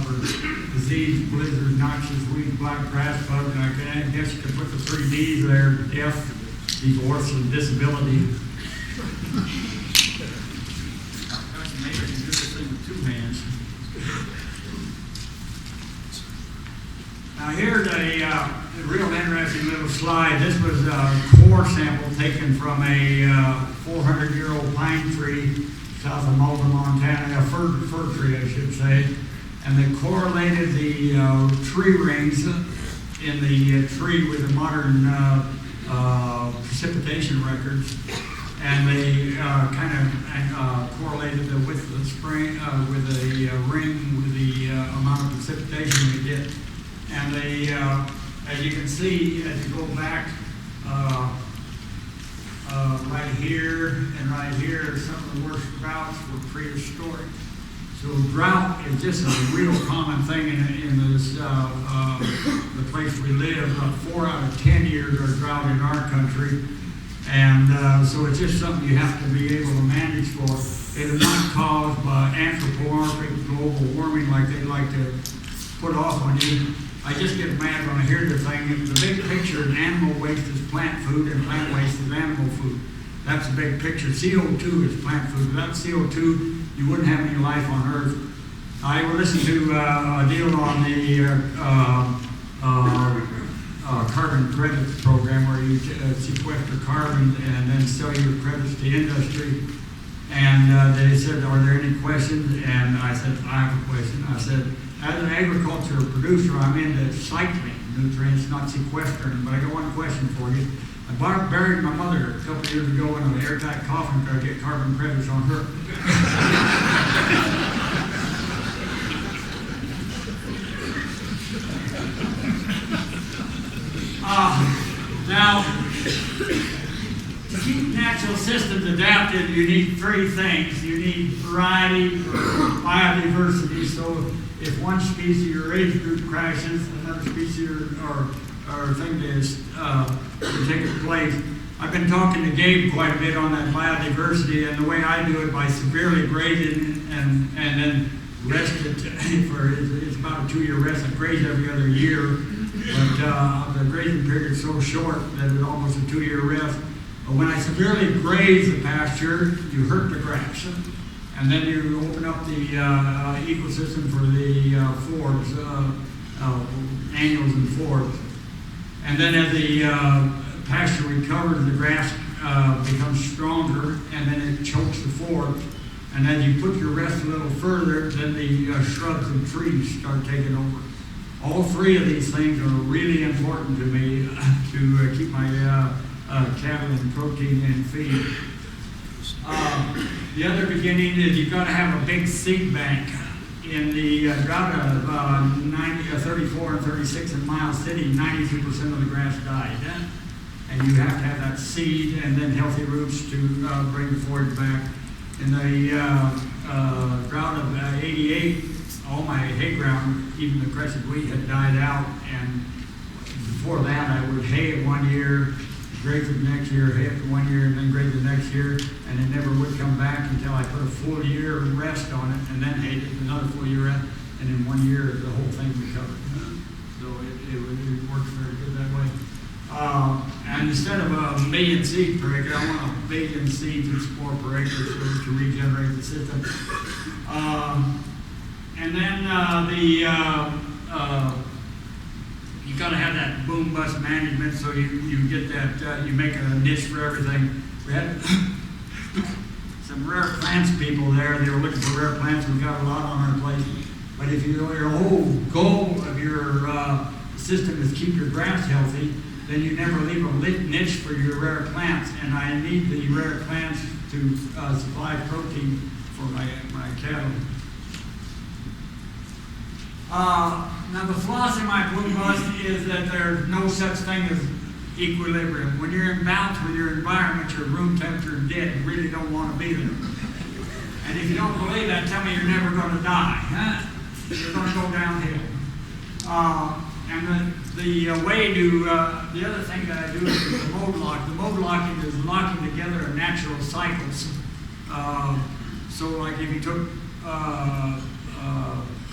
for disease, blizzard, noxious weed, black grass bug, and I guess you could put the 3 Ds there: death, divorce, and disability. Gosh, maybe I can do this thing with 2 hands. Now here's a real interesting little slide. This was a core sample taken from a 400-year-old pine tree south of Malta, Montana, a fir tree, I should say. And they correlated the tree rings in the tree with the modern precipitation records. And they kind of correlated the width of the spring with the ring with the amount of precipitation we get. And they, as you can see, as you go back right here and right here, some of the worst droughts were prehistoric. So drought is just a real common thing in this the place we live. About 4 out of 10 years are drought in our country, and so it's just something you have to be able to manage for. It is not caused by anthropomorphic global warming like they like to put off on you. I just get mad when I hear the thing. The big picture is animal waste is plant food and plant waste is animal food. That's the big picture. CO2 is plant food. Without CO2, you wouldn't have any life on Earth. I listened to a deal on the carbon credits program where you sequester carbon and then sell your credits to industry. And they said, are there any questions? And I said, I have a question. I said, as an agriculture producer, I'm into cycling nutrients, not sequestering. But I got one question for you. I buried my mother a couple of years ago in an airtight coffin to get carbon credits on her. Now, to keep natural systems adapted, you need 3 things. You need variety or biodiversity. So if one species or age group crashes, another species or thing is to take its place. I've been talking to Gabe quite a bit on that biodiversity, and the way I do it by severely grazing and then rest it for it's about a 2-year rest. I graze every other year, but the grazing period is so short that it's almost a 2-year rest. But when I severely graze the pasture, you hurt the grass. And then you open up the ecosystem for the forbs, annuals and forbs. And then as the pasture recovers, the grass becomes stronger, and then it chokes the forbs. And as you put your rest a little further, then the shrubs and trees start taking over. All 3 of these things are really important to me to keep my cattle in protein and feed. The other beginning is you've got to have a big seed bank. In the drought of 34 and 36 in Miles City, 92% of the grass died. And you have to have that seed and then healthy roots to bring the forage back. In the drought of 88, all my hay ground, even the crescent wheat, had died out. And before that, I would hay it 1 year, graze it the next year, hay it 1 year, and then graze it the next year, and it never would come back until I put a full year rest on it, and then hayed it another full year rest, and in 1 year the whole thing recovered. So it works very good that way. And instead of a million seeds per acre, I want a billion seeds and spore per acre to regenerate the system. And then you got to have that boom bust management, so you get that, you make a niche for everything. We had some rare plants people there. They were looking for rare plants. We've got a lot on our plate. But if your whole goal of your system is keep your grass healthy, then you never leave a niche for your rare plants. And I need the rare plants to supply protein for my cattle. Now the flaws in my boom bust is that there's no such thing as equilibrium. When you're in balance with your environment, your room temperature is dead. You really don't want to be there. And if you don't believe that, tell me you're never going to die. Huh? You're going to go downhill. And the way to, the other thing that I do is the mode lock. The mode locking is locking together natural cycles. So like if you took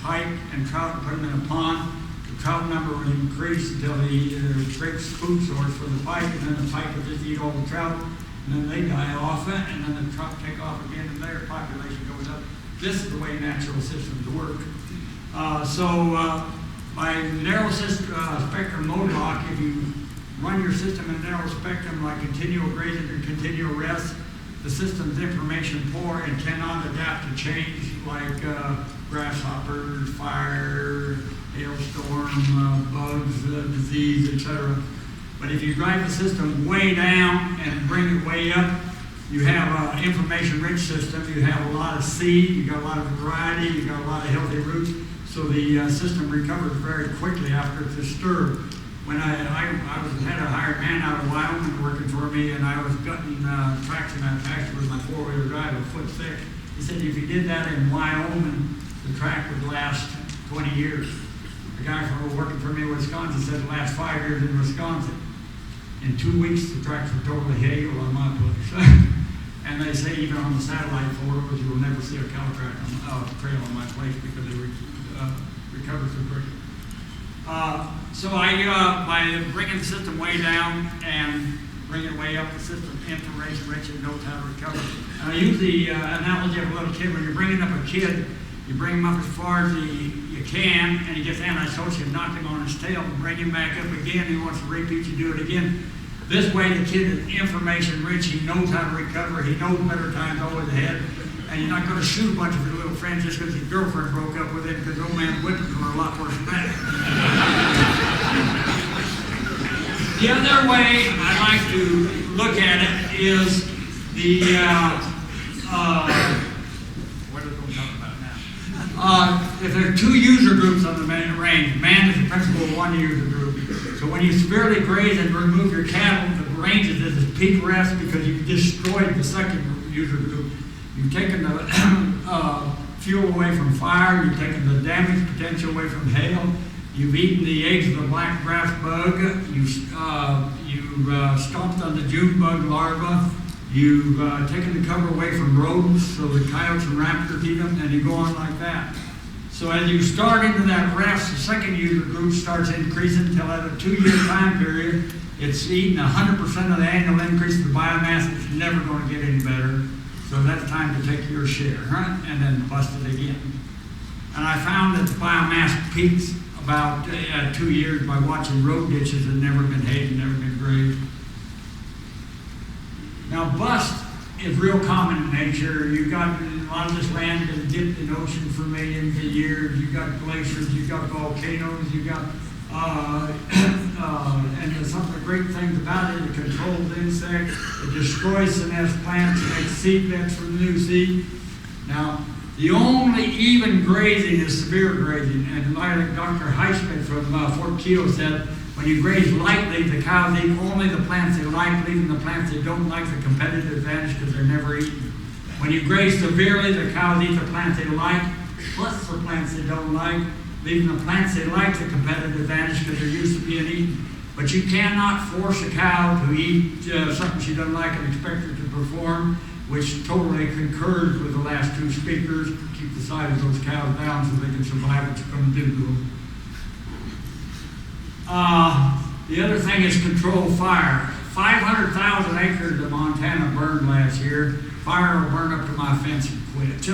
pike and trout and put them in a pond. The trout number would increase until he breaks food source for the pike, and then the pike would just eat all the trout, and then they die off it, and then the trout take off again, and their population goes up. This is the way natural systems work. By narrow spectrum mode lock, if you run your system in narrow spectrum like continual grazing or continual rest, the system's information poor and cannot adapt to change like grasshoppers, fire, hailstorm, bugs, disease, etc. But if you drive the system way down and bring it way up, you have an information-rich system. You have a lot of seed, you got a lot of variety, you got a lot of healthy roots. So the system recovers very quickly after it's disturbed. When I had a hired man out of Wyoming working for me, and I was gutting tracks in that pasture with my four-wheeler drive a foot thick. He said if you did that in Wyoming, the track would last 20 years. The guy working for me in Wisconsin said the last 5 years in Wisconsin. In 2 weeks, the tracks were totally hailed on my place. And they say even on the satellite photos, you will never see a cow track trail on my place because they recover so quickly. So by bringing the system way down and bringing it way up, the system information rich and knows how to recover. And I use the analogy of a little kid. When you're bringing up a kid, you bring him up as far as you can, and he gets antisocial, knock him on his tail, and bring him back up again. He wants to repeat, you do it again. This way, the kid is information rich. He knows how to recover. He knows better times always ahead. And you're not going to shoot a bunch of his little friends just because his girlfriend broke up with him, because old man whippings were a lot worse than that. The other way I like to look at it is the what are we going to talk about now? If there are two user groups on the range, man is the principal of one user group. So when you severely graze and remove your cattle, the range is at its peak rest because you've destroyed the second user group. You've taken the fuel away from fire. You've taken the damage potential away from hail. You've eaten the eggs of the black grass bug. You've stomped on the June bug larva. You've taken the cover away from rodents, so the coyotes and raptors eat them, and you go on like that. So as you start into that rest, the second user group starts increasing until at a 2-year time period, it's eating 100% of the annual increase of the biomass. It's never going to get any better. So that's time to take your share, right? And then bust it again. And I found that the biomass peaks about 2 years by watching road ditches that never been hayed, never been grazed. Now bust is real common in nature. You've got a lot of this land been dipped in ocean for millions of years. You've got glaciers, you've got volcanoes, you've got and there's some of the great things about it. It controls insects, it destroys senescent plants, it makes seed beds for the new seed. Now, the only even grazing is severe grazing, and like Dr. Highsmith from Fort Keogh said, when you graze lightly, the cows eat only the plants they like, leaving the plants they don't like the competitive advantage because they're never eaten. When you graze severely, the cows eat the plants they like, plus the plants they don't like, leaving the plants they like the competitive advantage because they're used to being eaten. But you cannot force a cow to eat something she doesn't like and expect her to perform, which totally concurs with the last two speakers. Keep the size of those cows down so they can survive what you're going to do to them. The other thing is control fire. 500,000 acres of Montana burned last year. Fire will burn up to my fence and quit.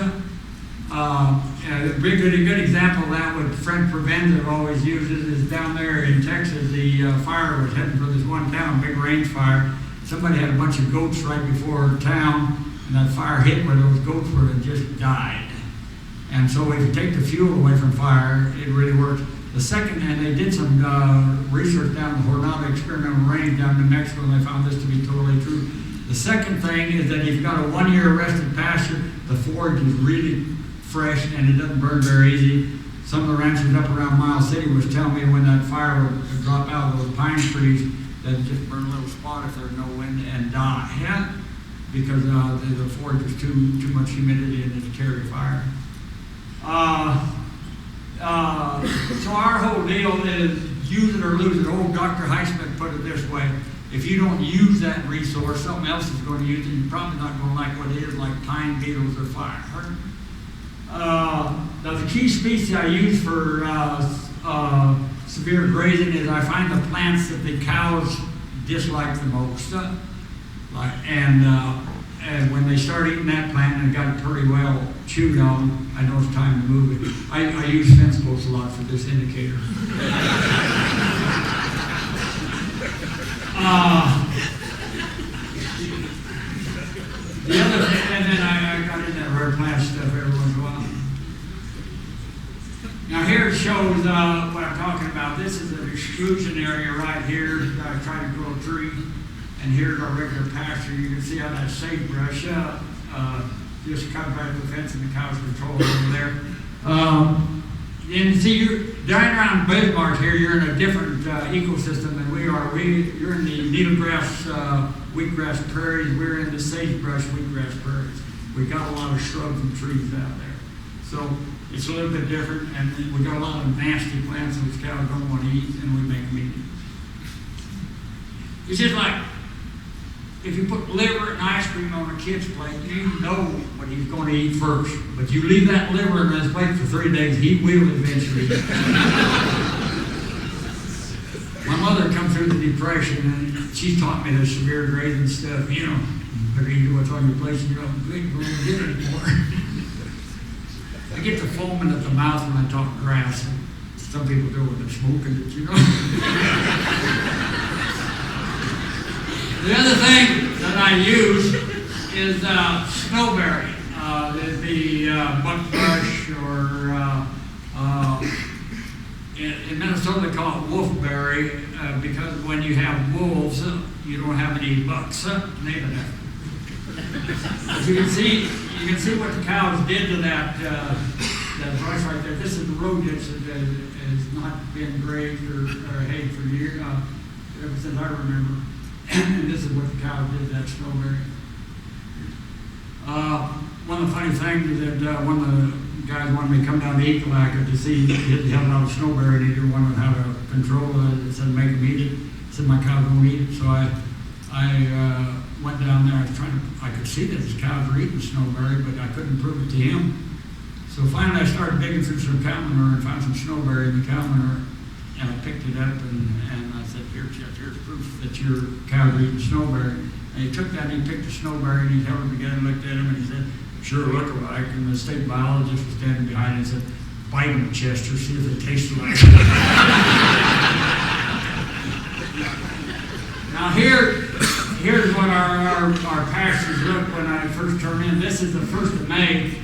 A good example of that, what Fred Preventive always uses, is down there in Texas. The fire was heading for this one town, big range fire. Somebody had a bunch of goats right before town, and that fire hit where those goats were and just died. And so if you take the fuel away from fire, it really works. The second, and they did some research down in the Jornada Experimental Range down in New Mexico, and they found this to be totally true. The second thing is that if you've got a 1-year arrested pasture, the forage is really fresh and it doesn't burn very easy. Some of the ranchers up around Miles City was telling me when that fire would drop out of those pine trees, they'd just burn a little spot if there's no wind and die. Yeah? Because the forage is too much humidity and it'd carry fire. So our whole deal is use it or lose it. Old Dr. Highsmith put it this way: if you don't use that resource, something else is going to use it. You're probably not going to like what it is, like pine beetles or fire. Now the key species I use for severe grazing is I find the plants that the cows dislike the most. And when they start eating that plant and it got pretty well chewed on, I know it's time to move it. I use fence posts a lot for this indicator. The other thing, and then I got in that rare plant stuff every once in a while. Now here it shows what I'm talking about. This is an extrusion area right here. I try to grow a tree. And here's our regular pasture. You can see how that sagebrush just cut back the fence and the cows control over there. And see, you're down around Bismarck here, you're in a different ecosystem than we are. You're in the needlegrass, wheatgrass prairies. We're in the sagebrush, wheatgrass prairies. We've got a lot of shrubs and trees out there. So it's a little bit different, and we've got a lot of nasty plants which cows don't want to eat, and we make them eat. It's just like, if you put liver and ice cream on a kid's plate, you know what he's going to eat first. But you leave that liver in his plate for 3 days, he will eventually eat. My mother come through the Depression, and she taught me the severe grazing stuff. You know, better eat what's on your plate, and you don't get it anymore. I get the foaming at the mouth when I talk grass. Some people do when they're smoking it, you know. The other thing that I use is snowberry. It'd be buckbrush, or in Minnesota they call it wolfberry, because when you have wolves, you don't have any bucks. Name it that. As you can see what the cows did to that brush right there. This is the road ditch that has not been grazed or hay for years, ever since I remember. And this is what the cows did to that snowberry. One of the funny things is that one of the guys wanted me to come down to Ecolacca to see he held out a snowberry, and he didn't know how to control it. It said make them eat it. He said my cows won't eat it. So I went down there. I could see that his cows were eating snowberry, but I couldn't prove it to him. So finally I started digging through some cow manure and found some snowberry in the cow manure. And I picked it up and I said, here's proof that your cows are eating snowberry. And he took that and he picked a snowberry and he held it together and looked at him and he said, sure look alike. And the state biologist was standing behind him and said, bite them, Chester, see if they taste alike. Now here's what our pastures look when I first turned in. This is the 1st of May.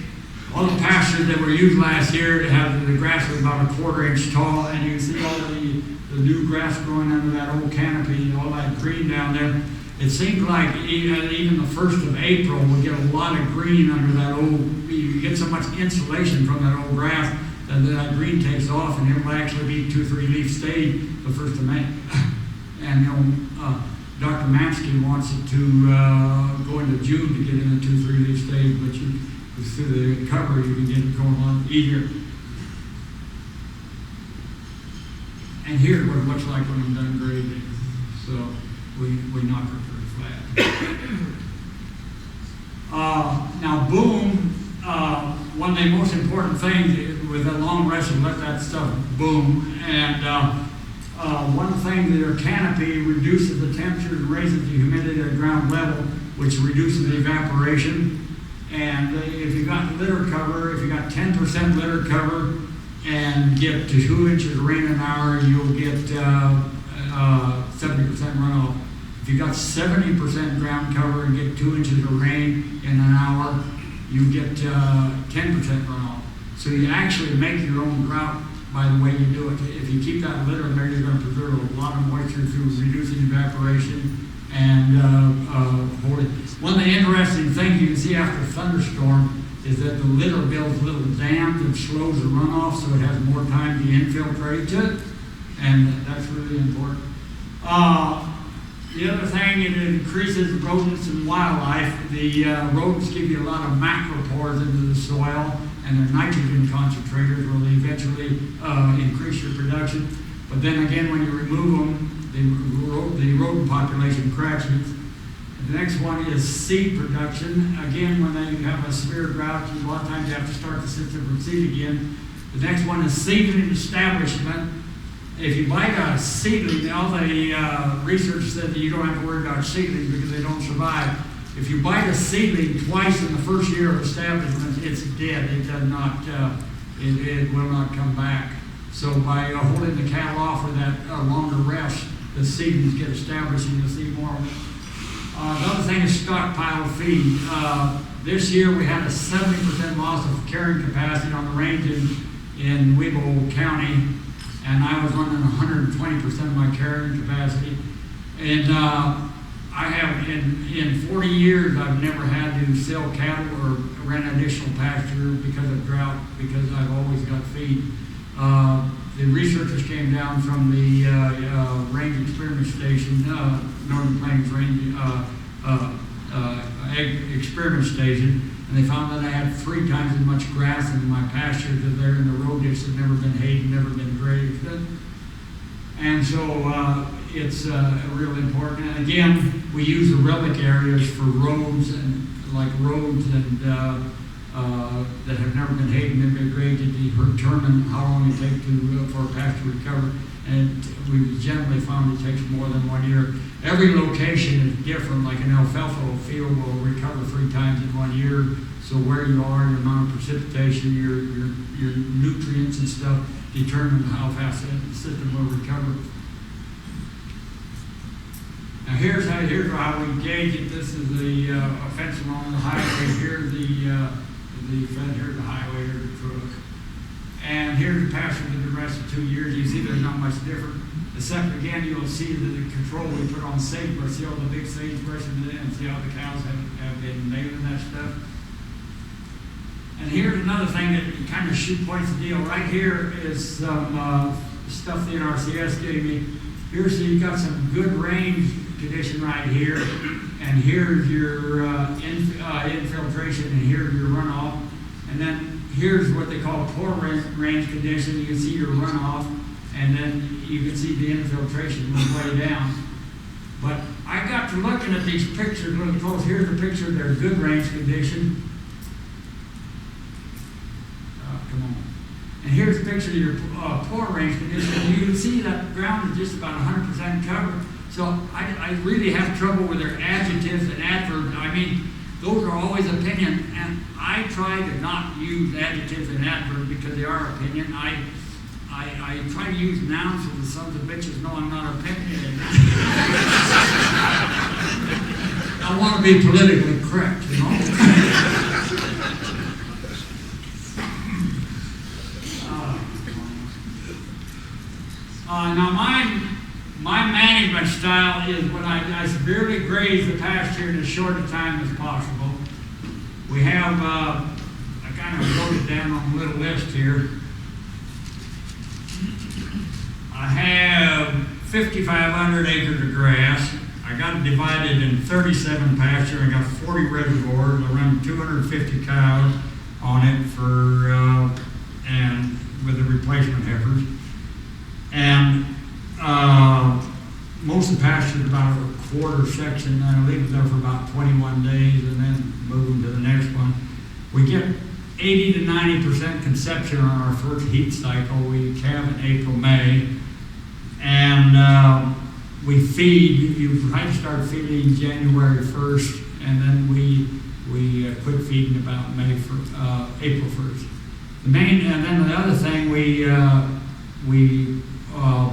All the pastures that were used last year to have the grass was about a 1/4 inch tall, and you can see all the new grass growing under that old canopy, all that green down there. It seems like even the 1st of April we'll get a lot of green under that old, you get so much insulation from that old grass that green takes off, and it will actually be 2-3 leaf stage the 1st of May. And Dr. Mansky wants it to go into June to get in a 2-3 leaf stage, but through the cover you can get it going on easier. And here's what it looks like when I'm done grazing. So we knock it pretty flat. Now boom, one of the most important things with a long rest is let that stuff boom. And one thing, their canopy reduces the temperature and raises the humidity at ground level, which reduces the evaporation. And if you got litter cover, if you got 10% litter cover and get to 2 inches of rain an hour, you'll get 70% runoff. If you got 70% ground cover and get 2 inches of rain in an hour, you get 10% runoff. So you actually make your own drought by the way you do it. If you keep that litter in there, you're going to preserve a lot of moisture through reducing evaporation and holding. One of the interesting things you can see after a thunderstorm is that the litter builds little dams and slows the runoff, so it has more time to infiltrate it, and that's really important. The other thing, it increases rodents and wildlife. The rodents give you a lot of macropores into the soil, and their nitrogen concentrators will eventually increase your production. But then again, when you remove them, the rodent population crashes. The next one is seed production. Again, when they have a severe drought, a lot of times you have to start the system from seed again. The next one is seedling establishment. If you buy a seedling, all the research said that you don't have to worry about seedlings because they don't survive. If you buy the seedling twice in the first year of establishment, it's dead. It does not, it will not come back. So by holding the cattle off for that longer rest, the seedlings get established and you'll see more. The other thing is stockpile feed. This year we had a 70% loss of carrying capacity on the range in Weevil County, and I was running 120% of my carrying capacity. And I have, in 40 years, I've never had to sell cattle or rent additional pasture because of drought, because I've always got feed. The researchers came down from the Range Experiment Station, Northern Plains Range Egg Experiment Station, and they found that I had 3 times as much grass in my pasture that there in the road ditch that never been hayed, never been grazed. And so it's really important. And again, we use the relic areas for roads and that have never been hayed and never been grazed to determine how long it takes for a pasture to recover. And we generally found it takes more than 1 year. Every location is different. Like an alfalfa field will recover 3 times in 1 year. So where you are, your amount of precipitation, your nutrients and stuff determine how fast the system will recover. Now here's how we gauge it. This is the fence along the highway. Here's the fence. Here's the highway. Here's the truck. And here's the pasture for the rest of 2 years. You see there's not much different. Except again, you'll see the control we put on sagebrush. See all the big sagebrush and see how the cows have been nailing that stuff. And here's another thing that kind of points the deal. Right here is some stuff the NRCS gave me. Here, so you've got some good range condition right here, and here's your infiltration, and here's your runoff, and then here's what they call poor range condition. You can see your runoff, and then you can see the infiltration goes way down. But I got to looking at these pictures really close. Here's the picture of their good range condition. Come on. And here's a picture of your poor range condition. You can see that ground is just about 100% covered. So I really have trouble with their adjectives and adverbs. I mean, those are always opinion, and I try to not use adjectives and adverbs because they are opinion. I try to use nouns so the sons of bitches know I'm not opinionated. I want to be politically correct, you know. Now my management style is when I severely graze the pasture in as short a time as possible. We have, I kind of wrote it down on a little list here. I have 5,500 acres of grass. I got it divided in 37 pasture. I got 40 reservoirs. I run 250 cows on it and with the replacement heifers. And most of the pasture is about a quarter section, and I leave it there for about 21 days and then move them to the next one. We get 80 to 90% conception on our first heat cycle. We calve in April, May, and we feed. You try to start feeding January 1st, and then we quit feeding about April 1st. And then the other thing, we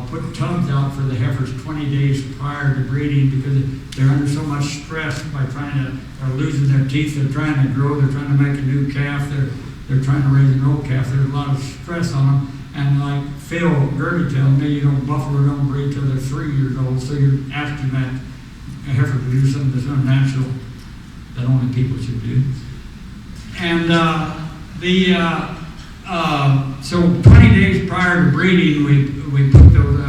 put tubs out for the heifers 20 days prior to breeding because they're under so much stress by they're losing their teeth, they're trying to grow, they're trying to make a new calf, they're trying to raise an old calf. There's a lot of stress on them. And like Phil Gertie tells me, buffalo don't breed till they're 3 years old, so you're asking that heifer to do something that's unnatural that only people should do. And so 20 days prior to breeding, we put those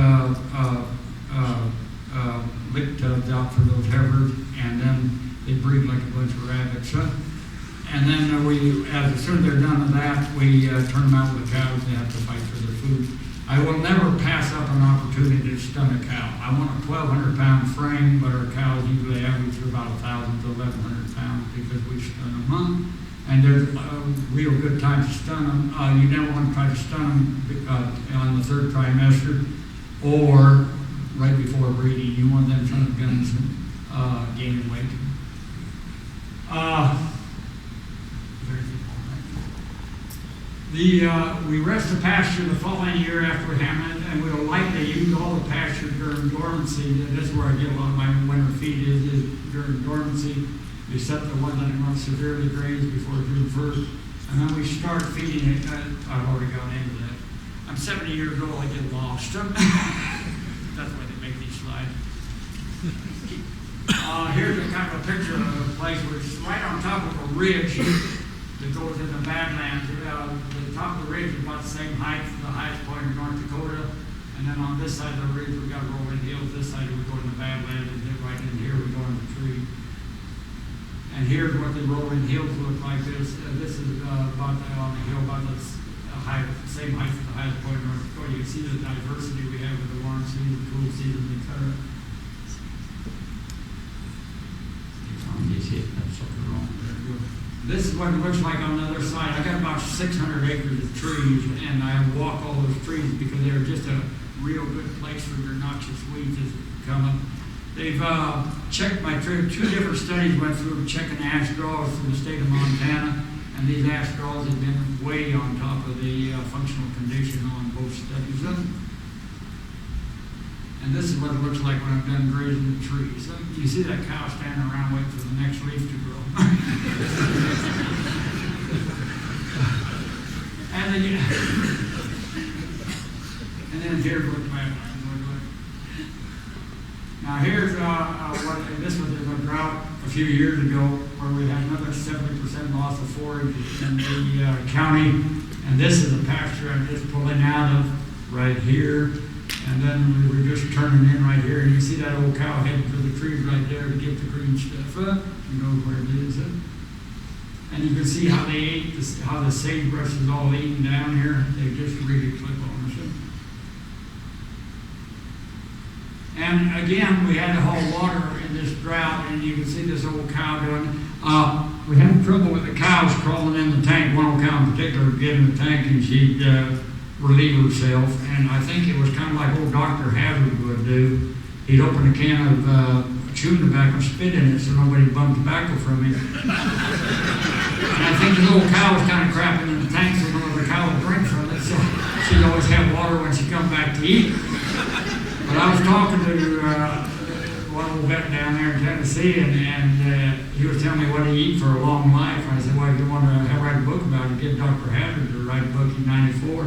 lick tubs out for those heifers, and then they breed like a bunch of rabbits. And then as soon as they're done with that, we turn them out with the cows. They have to fight for their food. I will never pass up an opportunity to stun a cow. I want a 1,200-pound frame, but our cows usually average about 1,000 to 1,100 pounds because we stun them. And there's real good times to stun them. You never want to try to stun them on the third trimester or right before breeding. You want them trying to guns gaining weight. We rest the pasture the following year after we hammer it, and we'll lightly use all the pasture during dormancy. This is where I get a lot of my winter feed is during dormancy, except the one that runs severely grazed before June 1st. And then we start feeding it. I've already gone into that. I'm 70 years old, I get lost. That's why they make these slides. Here's a kind of a picture of a place where it's right on top of a ridge that goes in the Badlands. The top of the ridge is about the same height as the highest point in North Dakota. And then on this side of the ridge, we've got rolling hills. This side, we go in the Badlands, and then right in here, we go in the tree. And here's what the rolling hills look like. This is about on the hill, about the same height as the highest point in North Dakota. You can see the diversity we have with the warm season, the cool season, etc. This is what it looks like on the other side. I got about 600 acres of trees, and I walk all those trees because they're just a real good place for your noxious weeds to come up. They've checked my tree. 2 different studies went through checking ash straws from the state of Montana, and these ash straws have been way on top of the functional condition on both studies. And this is what it looks like when I'm done grazing the trees. You see that cow standing around waiting for the next leaf to grow. and then here's what the badlands look like. Now here's this was in a drought a few years ago where we had another 70% loss of forage in the county. And this is a pasture I'm just pulling out of right here. And then we were just turning in right here, and you see that old cow heading for the trees right there to get the green stuff up. You know where it is. And you can see how they ate, how the sagebrush is all eaten down here. They just really clip on us. And again, we had to haul water in this drought, and you can see this old cow doing. We had trouble with the cows crawling in the tank. One old cow in particular would get in the tank, and she'd relieve herself, and I think it was kind of like old Dr. Hazard would do. He'd open a can of chewing tobacco, spit in it so nobody bummed tobacco from him. And I think the little cow was kind of crapping in the tank so no other cow would drink from it, so she'd always have water when she come back to eat. But I was talking to one old vet down there in Tennessee, and he was telling me what he eat for a long life. I said, well, if you want to write a book about it, get Dr. Hazard to write a book in '94.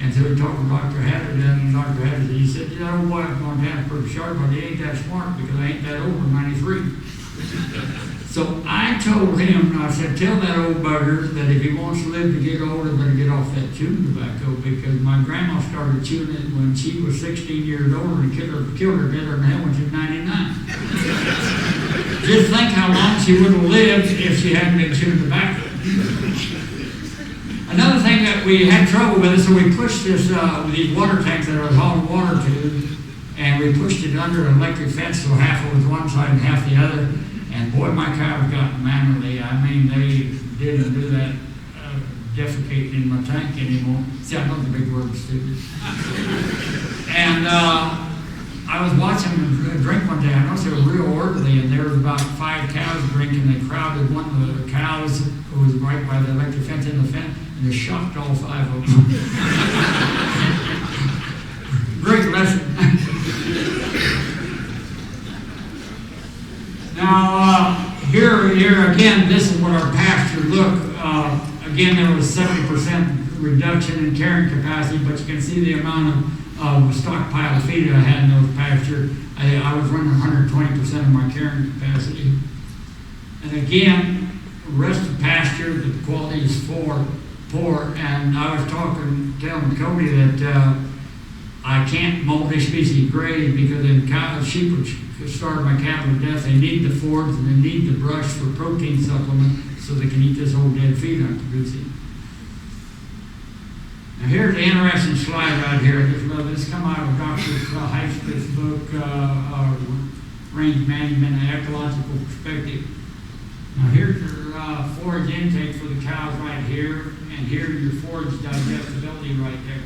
And so we talked to Dr. Haddad, and Dr. Haddad, he said, that old boy up in Montana's pretty sharp, but he ain't that smart because I ain't that old in '93. So I told him, I said, tell that old bugger that if he wants to live to get older, better get off that chewing tobacco, because my grandma started chewing it when she was 16 years old and killed her deader in hell when she was 99. Just think how long she would have lived if she hadn't been chewing tobacco. Another thing that we had trouble with is so we pushed this, these water tanks that are hauling water to, and we pushed it under an electric fence so half was one side and half the other. And boy, my cows got mannerly. I mean, they didn't do that defecating in my tank anymore. See, I know the big word, stupid. And I was watching them drink one day. I noticed they were real orderly, and there was about 5 cows drinking. They crowded one of the cows who was right by the electric fence in the fence, and they shocked all 5 of them. Great lesson. Now, here again, this is what our pasture looked. Again, there was 70% reduction in carrying capacity, but you can see the amount of stockpile of feed I had in those pasture. I was running 120% of my carrying capacity. And again, rest of pasture, the quality is poor. And I was telling Cody that I can't multi-species graze because then sheep would starve my cattle to death. They need the forage and they need the brush for protein supplement so they can eat this old dead feed I'm producing. Now here's an interesting slide right here. This come out of Dr. Highsmith's book, Range Management and Ecological Perspective. Now here's your forage intake for the cows right here, and here's your forage digestibility right there.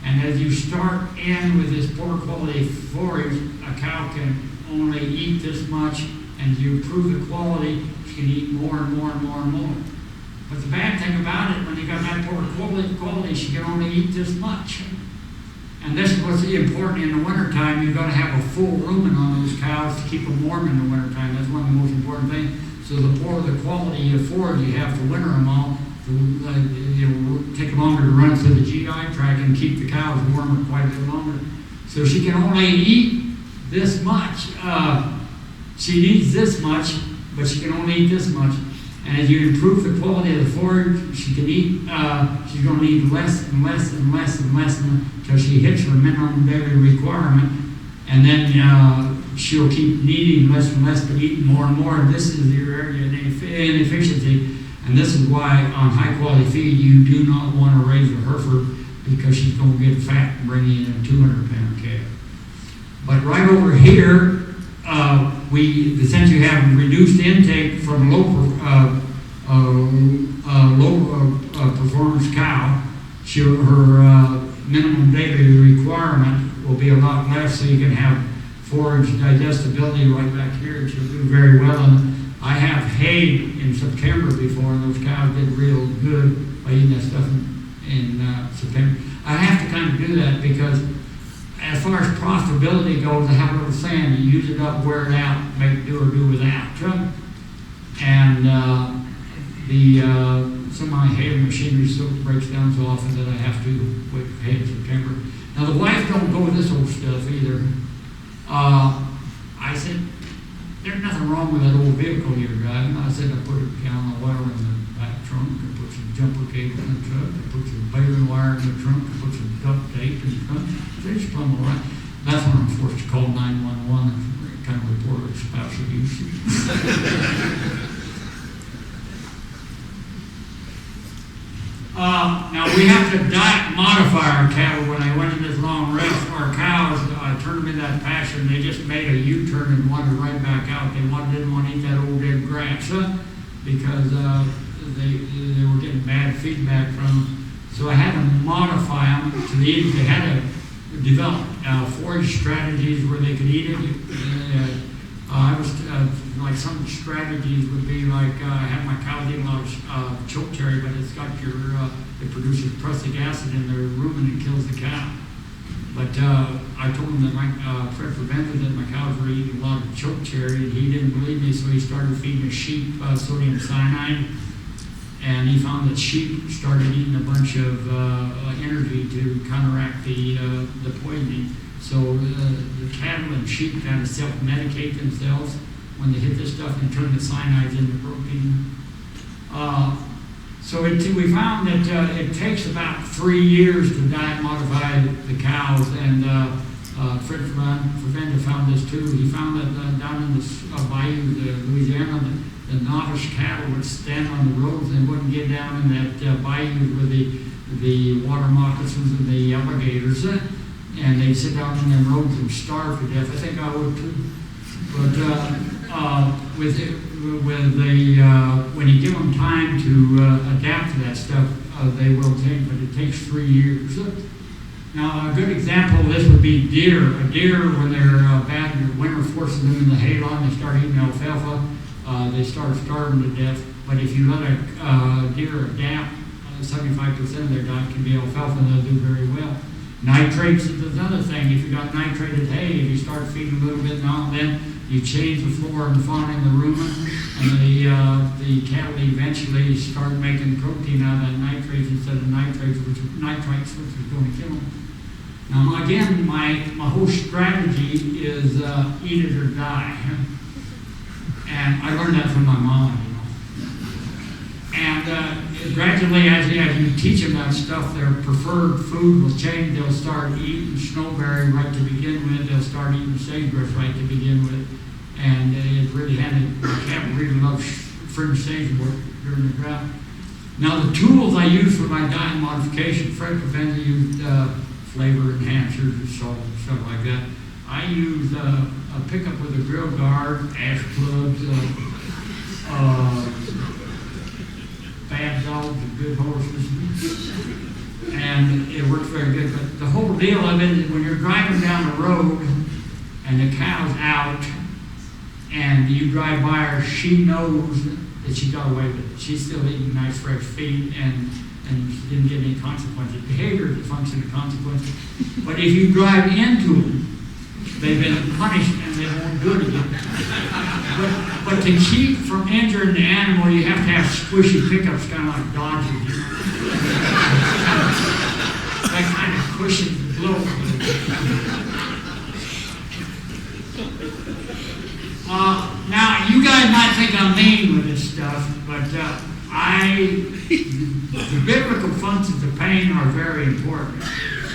And as you start in with this poor quality forage, a cow can only eat this much, and you improve the quality, she can eat more and more and more and more. But the bad thing about it, when you got that poor quality, she can only eat this much. And this is what's important in the wintertime. You've got to have a full rumen on those cows to keep them warm in the wintertime. That's one of the most important things. So the poorer the quality of forage you have to winter them all, it'll take longer to run through the GI tract and keep the cows warmer quite a bit longer. So she can only eat this much. She needs this much, but she can only eat this much. And as you improve the quality of the forage, she can eat, she's going to need less and less and less and less until she hits her minimum daily requirement. And then she'll keep needing less and less, but eating more and more. And this is your area of inefficiency. And this is why on high quality feed, you do not want to raise a Hereford, because she's going to get fat and bring in a 200-pound calf. But right over here, since you have reduced intake from low performance cow, her minimum daily requirement will be a lot less, so you can have forage digestibility right back here. She'll do very well. And I have hay in September before, and those cows did real good by eating that stuff in September. I have to kind of do that because as far as profitability goes, I have a little saying, you use it up, wear it out, make do or do without. And some of my hay machinery still breaks down so often that I have to wait for hay in September. Now the wife don't go with this old stuff either. I said, there's nothing wrong with that old vehicle you're driving. I said, I put a gallon of oil in the back trunk, I put some jumper cable in the truck, I put some baling wire in the trunk, I put some duct tape in the trunk. It's plumb all right. That's when I'm forced to call 911 and kind of report a spousal abuse. Now we have to diet modify our cattle. When I went in this long rest, our cows, I turned them in that pasture and they just made a U-turn and wandered right back out. They didn't want to eat that old dead grass because they were getting bad feedback from them. So I had to modify them to the end. They had to develop forage strategies where they could eat it. I was like some strategies would be like I have my cows eat a lot of chokecherry, but it's got it produces prussic acid in their rumen and kills the cow. But I told him that my Fred prevented that my cows were eating a lot of chokecherry, and he didn't believe me, so he started feeding the sheep sodium cyanide. And he found that sheep started eating a bunch of energy to counteract the poisoning. So the cattle and sheep kind of self-medicate themselves when they hit this stuff and turn the cyanides into protein. So we found that it takes about 3 years to diet modify the cows, and Fred Fernandez found this too. He found that down in the bayou, Louisiana, the novice cattle would stand on the roads and wouldn't get down in that bayou with the water moccasins and the alligators, and they'd sit down in them roads and starve to death. I think I would too. But when you give them time to adapt to that stuff, they will take, but it takes 3 years. Now, a good example of this would be deer. A deer, when they're bad in the winter, forces them in the hay lawn, they start eating alfalfa, they start starving to death. But if you let a deer adapt, 75% of their diet can be alfalfa, and they'll do very well. Nitrates is another thing. If you got nitrated hay, if you start feeding a little bit now and then, you change the flora and fauna in the rumen, and the cattle eventually start making protein out of that nitrates instead of nitrates, which is going to kill them. Now again, my whole strategy is eat it or die, and I learned that from my mom. And gradually, as you teach them that stuff, their preferred food will change. They'll start eating snowberry right to begin with. They'll start eating sagebrush right to begin with. And it's really handy. The cattle really love fringe sagebrush during the drought. Now the tools I use for my diet modification, Fred Provenza used flavor enhancers and salt and stuff like that. I use a pickup with a grill guard, ash plugs, bad dogs and good horses, and it works very good. But the whole deal of it is when you're driving down the road and the cow's out and you drive by her, she knows that she got away with it. She's still eating nice fresh feed and she didn't get any consequences. Behavior is a function of consequences. But if you drive into them, they've been punished and they won't do it again. But to keep from injuring the animal, you have to have squishy pickups, kind of like Dodgers. You know? That kind of cushions the blow. Now, you guys might think I'm mean with this stuff, but the biblical functions of pain are very important.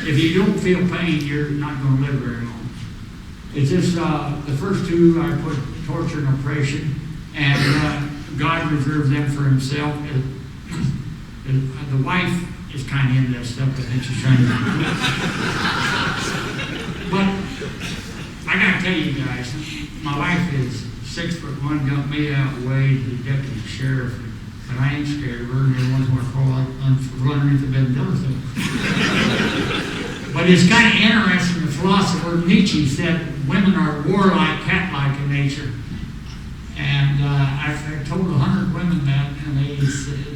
If you don't feel pain, you're not going to live very long. It's just the first two I put torture and oppression, and God reserves them for himself. The wife is kind of into that stuff. I think she's trying to. But I got to tell you guys, my wife is 6'1", got me outweighed the deputy sheriff, but I ain't scared of her. And every once in a while, crawl out underneath the bed and tell her so. But it's kind of interesting. The philosopher Nietzsche said women are warlike, cat-like in nature. And I've told 100 women that, and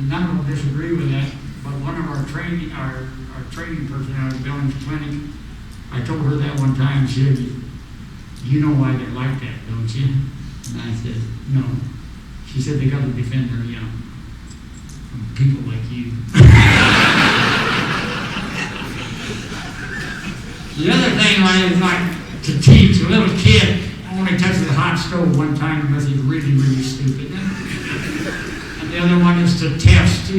none of them disagree with that. But one of our training person out of Billings Clinic, I told her that one time. She said, "You know why they're like that, don't you?" And I said, "No." She said, "They got to defend their young from people like you." The other thing I like to teach a little kid only touches the hot stove one time unless he's really, really stupid. And the other one is to test, if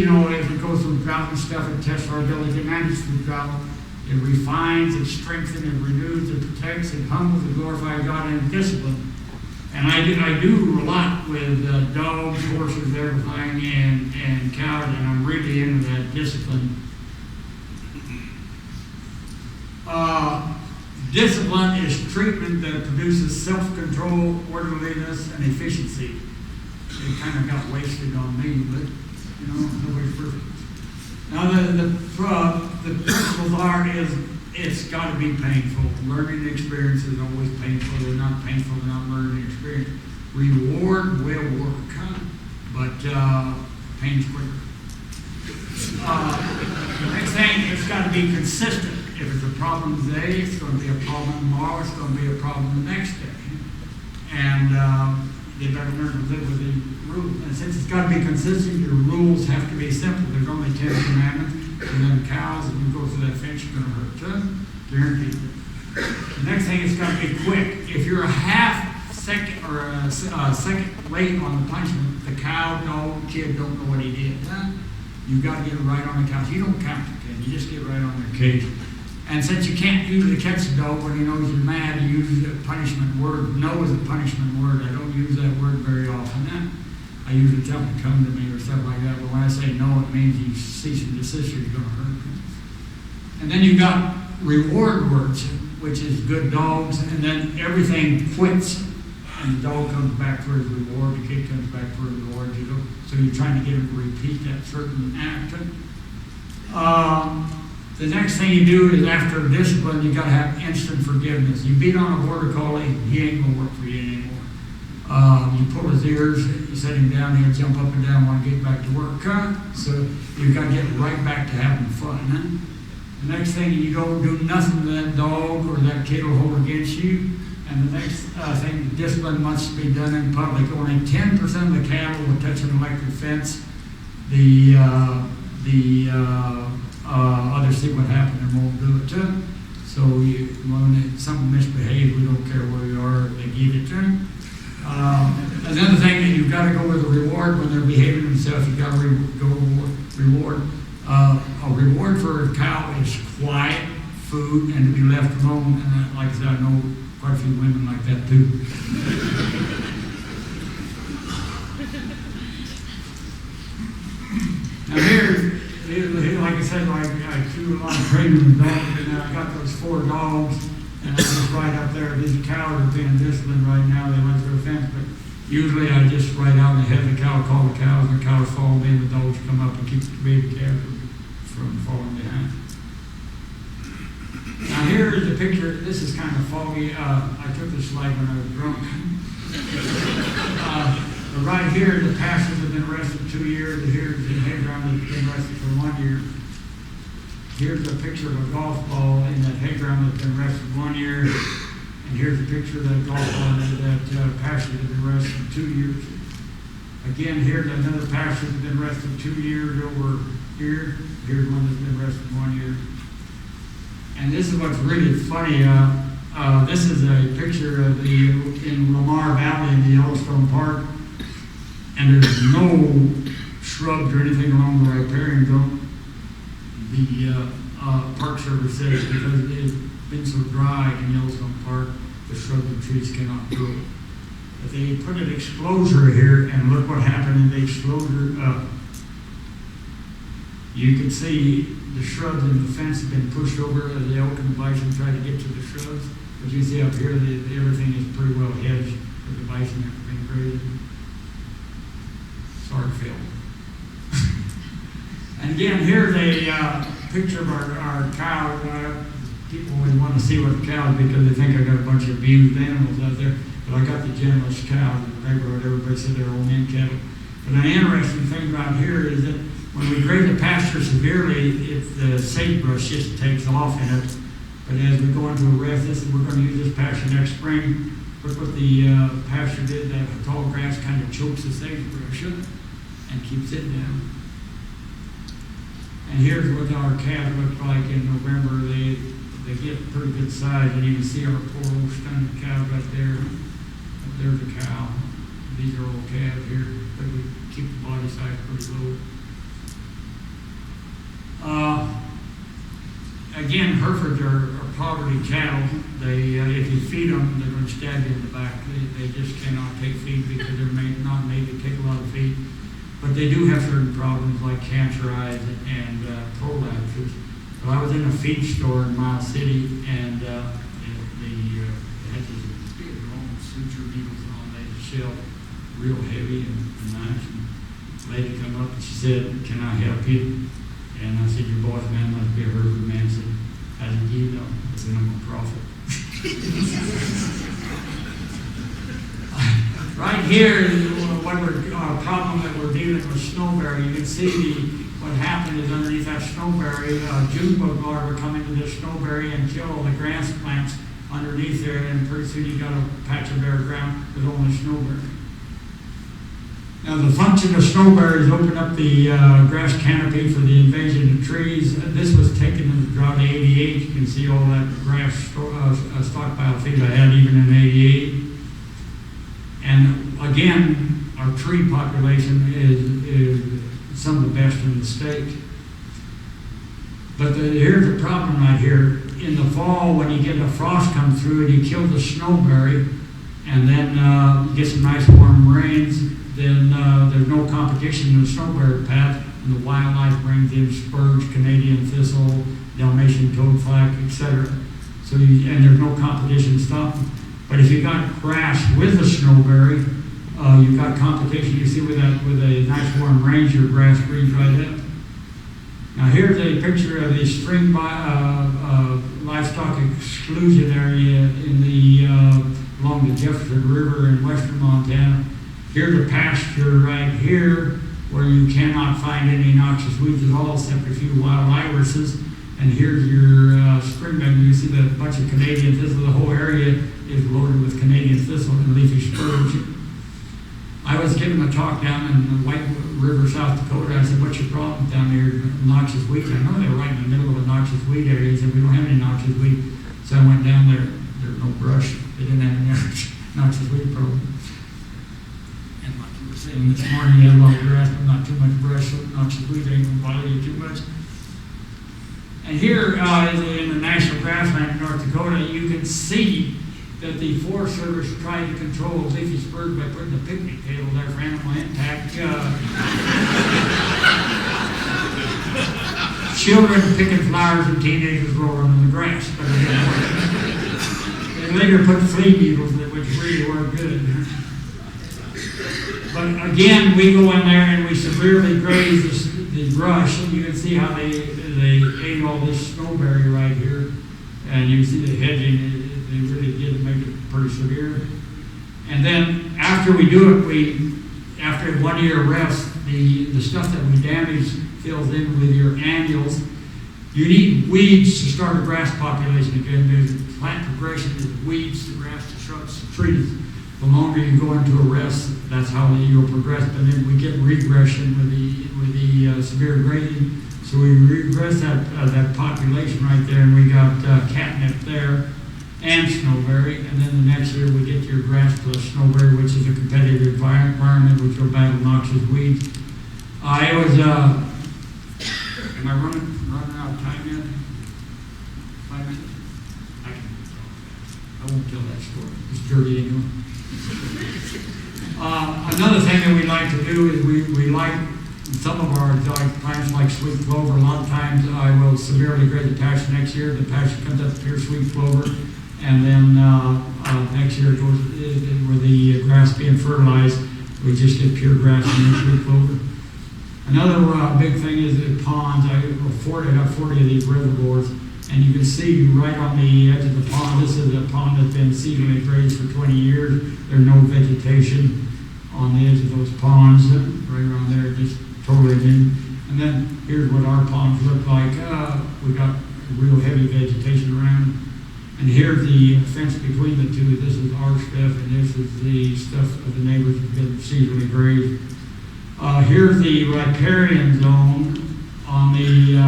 it goes through drought and stuff, it tests our ability to manage through drought. It refines, it strengthens, it renews, it protects, it humbles, it glorifies God, and it disciplines. And I do a lot with dogs, horses, everything, and cows, and I'm really into that discipline. Discipline is treatment that produces self-control, orderliness, and efficiency. It kind of got wasted on me, but nobody's perfect. Now the principles it's got to be painful. Learning experience is always painful. They're not painful, they're not learning experience. Reward will work, but pain's quicker. Next thing, it's got to be consistent. If it's a problem today, it's going to be a problem tomorrow, it's going to be a problem the next day. And they better learn to live with the rules. And since it's got to be consistent, your rules have to be simple. There's only 10 commandments. And then cows, if you go through that fence, you're going to hurt them. Guaranteed. The next thing, it's got to be quick. If you're a half second or a second late on the punishment, the cow, dog, kid don't know what he did. You've got to get it right on the cows. You don't count the kid. You just get right on their cage. And since you can't usually catch a dog when he knows you're mad, you use the punishment word. No is a punishment word. I don't use that word very often. I usually tell them to come to me or stuff like that. But when I say no, it means you cease and desist or you're going to hurt them. And then you got reward words, which is good dogs. And then everything quits. And the dog comes back for his reward. The kid comes back for his reward. So you're trying to get him to repeat that certain act. The next thing you do is after discipline, you got to have instant forgiveness. You beat on a border collie, he ain't going to work for you anymore. You pull his ears, you set him down, he'll jump up and down, want to get back to work. So you've got to get right back to having fun. The next thing, you don't do nothing to that dog or that kid will hold against you. And the next thing, discipline must be done in public. Only 10% of the cattle will touch an electric fence. Others see what happened and won't do it to them. So when something misbehaves, we don't care where you are, they give it to them. Another thing that you've got to go with a reward when they're behaving themselves, you've got to go reward. A reward for a cow is quiet, food, and to be left alone. And like I said, I know quite a few women like that too. Now here said, I do a lot of training with dogs, and I got those 4 dogs, and I just write up there, these cows are being disciplined right now, they went through a fence, but usually I just write out in the head of the cow, call the cows, and the cows follow me, and the dogs come up and keep the baby calves from falling behind. Now here is the picture. This is kind of foggy. I took this slide when I was drunk. But right here, the pastures have been arrested 2 years. Here's the hay ground that's been arrested for 1 year. Here's a picture of a golf ball in that hay ground that's been arrested 1 year. And here's a picture of that golf ball that pasture that's been arrested 2 years. Again, here's another pasture that's been arrested 2 years over here. Here's one that's been arrested 1 year. And this is what's really funny. This is a picture of in Lamar Valley in the Yellowstone Park. And there's no shrubs or anything along the riparian zone. The Park Service says because it's been so dry in Yellowstone Park, the shrubs and trees cannot grow. But they put an exploser here, and look what happened in the exploser. You can see the shrubs and the fence have been pushed over. The elk and the bison try to get to the shrubs. But you see up here, everything is pretty well hedged with the bison have been grazed. Sorry, Phil. And again, here's a picture of our cow. People always want to see what the cows because they think I got a bunch of abused animals out there. But I got the gentlest cows in the neighborhood. Everybody said they're all men cattle. But an interesting thing about here is that when we grade the pasture severely, the sagebrush just takes off in it. But as we go into a rest, we're going to use this pasture next spring. Look what the pasture did. That tall grass kind of chokes the sagebrush and keeps it down. And here's what our calves look like in November. They get pretty good size, and you can see our poor old stunted cow right there. There's a cow. These are all calves here, but we keep the body size pretty low. Again, Herefords are poverty cattle. If you feed them, they're going to stab you in the back. They just cannot take feed because they're not made to take a lot of feed. But they do have certain problems like cancer eyes and prolapses. So I was in a feed store in Miles City, and they had these big long suture needles on the shelf, real heavy and nice. And the lady come up and she said, "Can I help you?" And I said, "Your boss man must be a Hereford man." I said, "How did you know?" I said, "I'm a prophet." Right here is a problem that we're dealing with snowberry. You can see what happened is underneath that snowberry, June bug larvae come into this snowberry and kill all the grass plants underneath there, and pretty soon you got a patch of bare ground with only snowberry. Now the function of snowberry is open up the grass canopy for the invasion of trees. This was taken in the drought of '88. You can see all that grass stockpile feed I had even in '88. And again, our tree population is some of the best in the state. But here's the problem right here. In the fall, when you get a frost come through and you kill the snowberry, and then you get some nice warm rains, then there's no competition in the snowberry patch, and the wildlife brings in spurge, Canadian thistle, Dalmatian toadflax, etc. So and there's no competition to stop them. But if you got grass with the snowberry, you've got competition. You see with a nice warm range, your grass breeds right up. Now here's a picture of the string livestock exclusion area in along the Jefferson River in western Montana. Here's a pasture right here where you cannot find any noxious weeds at all except a few wild irises. And here's your spring bed. You see that bunch of Canadian thistle. The whole area is loaded with Canadian thistle and leafy spurge. I was giving a talk down in the White River, South Dakota. I said, "What's your problem down there? Noxious weeds." I know they were right in the middle of a noxious weed area. He said, "We don't have any noxious weed." So I went down there. There was no brush. They didn't have any noxious weed problem. And like you were saying this morning, you had a lot of grass, but not too much brush. So noxious weeds ain't going to bother you too much. And here in the National Grassland in North Dakota, you can see that the Forest Service tried to control leafy spurge by putting a picnic table there for animal impact. children picking flowers and teenagers rolling in the grass. But it didn't work. They later put flea beetles in it, which really weren't good. But again, we go in there and we severely graze the brush, and you can see how they ate all this snowberry right here. And you can see the hedging, they really did make it pretty severe. And then after we do it, after 1 year rest, the stuff that we damage fills in with your annuals. You need weeds to start a grass population again. There's plant progression is weeds to grass to shrubs to trees. The longer you go into a rest, that's how you'll progress. But then we get regression with the severe grading. So we regress that population right there, and we got catnip there and snowberry. And then the next year we get your grass plus snowberry, which is a competitive environment which will battle noxious weeds. I was, am I running out of time yet? 5 minutes? I won't tell that story. It's dirty anyway. Another thing that we like to do is we like some of our exotic plants like sweet clover. A lot of times I will severely grade the patch next year. The patch comes up pure sweet clover, and then next year it goes with the grass being fertilized. We just get pure grass and sweet clover. Another big thing is the ponds. I have 40 of these reservoirs, and you can see right on the edge of the pond, this is a pond that's been seasonally grazed for 20 years. There's no vegetation on the edge of those ponds, right around there, just totally in. And then here's what our ponds look like. We got real heavy vegetation around. And here's the fence between the two. This is our stuff, and this is the stuff of the neighbors who've been seasonally grazed. Here's the riparian zone on the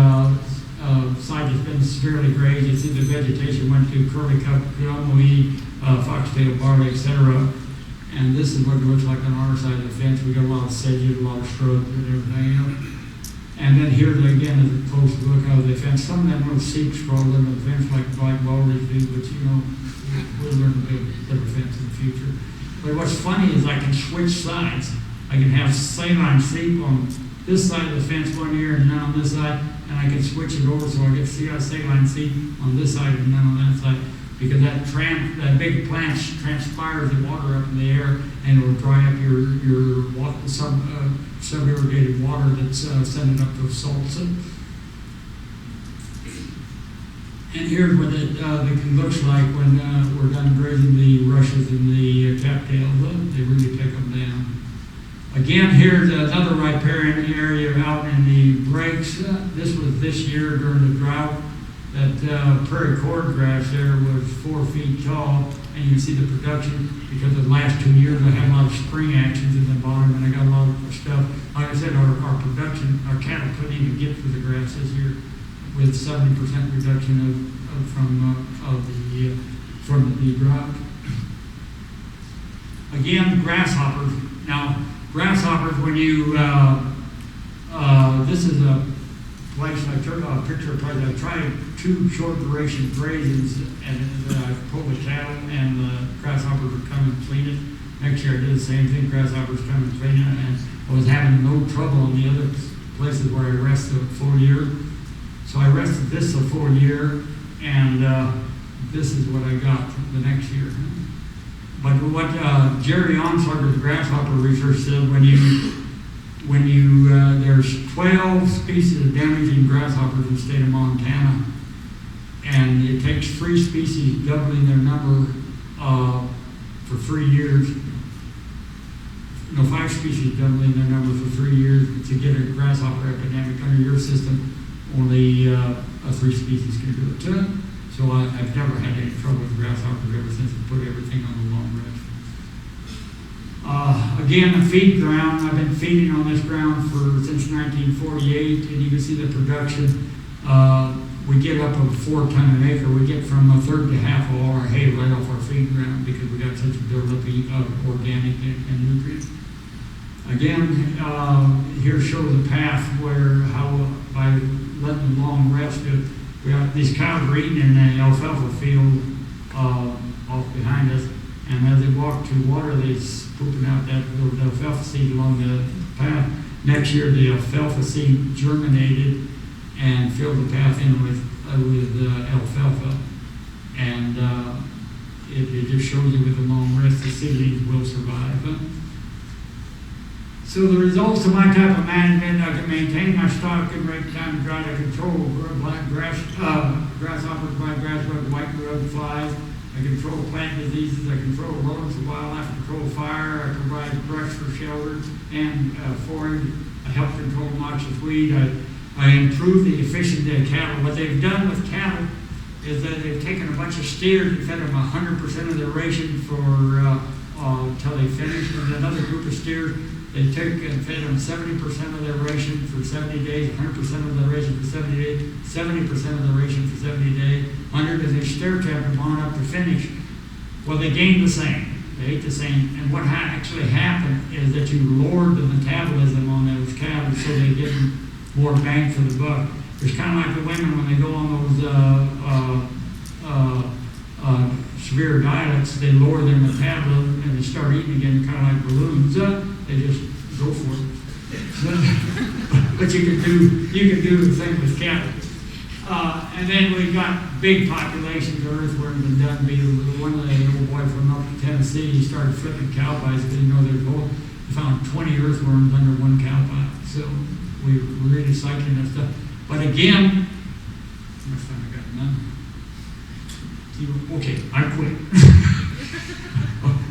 side that's been severely grazed. You see the vegetation went to curly cup, gumweed, foxtail, barley, etc. And this is what it looks like on our side of the fence. We got a lot of sedges, a lot of shrubs and everything else. And then here again is a close look out of the fence. Some of them little seeps crawl under the fence like black walrus do, but you know, we'll learn to build a better fence in the future. But what's funny is I can switch sides. I can have saline seep on this side of the fence 1 year and then on this side, and I can switch it over so I get saline seep on this side and then on that side, because that big plant transpires the water up in the air, and it will dry up your water, sub-irrigated water that's sending up those salts. And here's what it looks like when we're done grazing the rushes and the cattails. They really take them down. Again, here's another riparian area out in the breaks. This was this year during the drought. That prairie cordgrass there was 4 feet tall, and you can see the production because of the last 2 years I had a lot of spring actions in the bottom, and I got a lot of stuff. Like I said, our production, our cattle couldn't even get through the grass this year with 70% reduction from the drought. Again, grasshoppers. Now, grasshoppers, when you, this is a place, I took a picture of a place, I tried 2 short duration grazings, and I pulled the cattle, and the grasshoppers would come and clean it. Next year I did the same thing, grasshoppers come and clean it, and I was having no trouble in the other places where I rested a full year. So I rested this a full year, and this is what I got the next year. But what Jerry Onslarger's grasshopper research said, when you there's 12 species of damaging grasshoppers in the state of Montana, and it takes 3 species doubling their number for 3 years. No, 5 species doubling their number for 3 years to get a grasshopper epidemic under your system. Only 3 species can do it. So I've never had any trouble with grasshoppers ever since we put everything on the long rest. Again, the feed ground, I've been feeding on this ground since 1948, and you can see the production. We get up to 4 ton an acre. We get from a third to half of all our hay right off our feed ground because we got such a buildup of organic and nutrients. Again, here shows the path how by letting the long rest we got these cows are eating in the alfalfa field off behind us, and as they walk to water, they're pooping out those alfalfa seed along the path. Next year, the alfalfa seed germinated, and fill the path in with alfalfa. And it just shows you with a long rest, the seedlings will survive. So the results of my type of management, I can maintain my stock and rate time to dry to control black grass, grasshoppers, black grass bug, white grub, flies. I control plant diseases. I control rodents and wildlife. I control fire. I provide brush for shelter and forage. I help control noxious weed. I improve the efficiency of cattle. What they've done with cattle is that they've taken a bunch of steers and fed them 100% of their ration until they finish. And another group of steers, they took and fed them 70% of their ration for 70 days, 100% of their ration for 70 days, 70% of the ration for 70 days, 100, and they stair-tapped them on up to finish. Well, they gained the same. They ate the same. And what actually happened is that you lowered the metabolism on those cattle so they get more bang for the buck. It's kind of like the women when they go on those severe diets, they lower their metabolism and they start eating again, kind of like balloons. They just go for it. But you can do the same with cattle. And then we got big populations of earthworms and dung beetles. One of the old boy from up in Tennessee, he started flipping cow pies because he know there's whole. He found 20 earthworms under one cow pie. So we were really cycling that stuff. But again, next time I got none. Okay, I quit.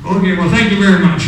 Okay, well, thank you very much.